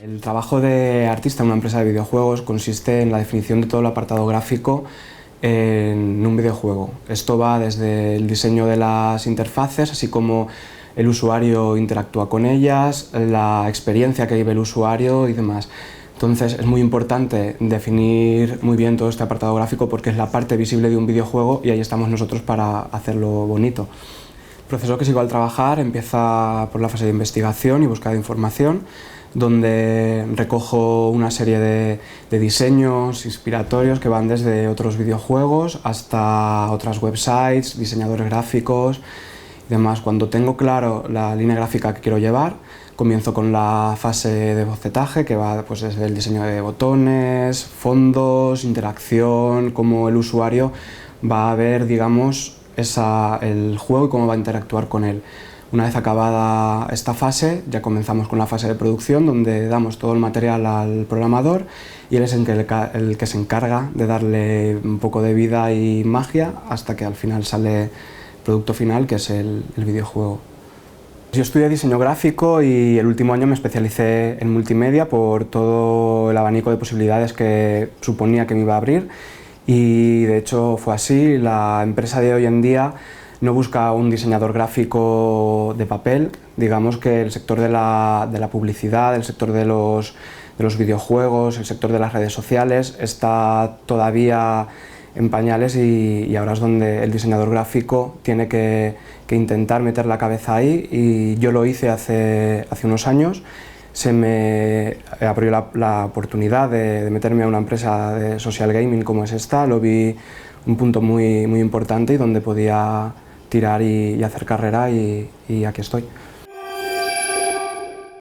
El trabajo de artista en una empresa de videojuegos consiste en la definición de todo el apartado gráfico en un videojuego. Esto va desde el diseño de las interfaces, así como el usuario interactúa con ellas, la experiencia que vive el usuario y demás. Entonces es muy importante definir muy bien todo este apartado gráfico porque es la parte visible de un videojuego y ahí estamos nosotros para hacerlo bonito. El proceso que sigo al trabajar empieza por la fase de investigación y búsqueda de información, donde recojo una serie de diseños inspiratorios que van desde otros videojuegos hasta otras websites, diseñadores gráficos y demás. Cuando tengo claro la línea gráfica que quiero llevar, comienzo con la fase de bocetaje, que va pues, desde el diseño de botones, fondos, interacción, cómo el usuario va a ver, digamos, el juego y cómo va a interactuar con él. Una vez acabada esta fase, ya comenzamos con la fase de producción, donde damos todo el material al programador y él es el que se encarga de darle un poco de vida y magia hasta que al final sale el producto final, que es el videojuego. Yo estudié diseño gráfico y el último año me especialicé en multimedia por todo el abanico de posibilidades que suponía que me iba a abrir, y de hecho fue así. La empresa de hoy en día no busca un diseñador gráfico de papel. Digamos que el sector de la publicidad, el sector de los videojuegos, el sector de las redes sociales está todavía en pañales y ahora es donde el diseñador gráfico tiene que intentar meter la cabeza ahí, y yo lo hice hace unos años. Se me abrió la oportunidad de meterme a una empresa de social gaming como es esta. Lo vi un punto muy importante y donde podía tirar y hacer carrera, y aquí estoy.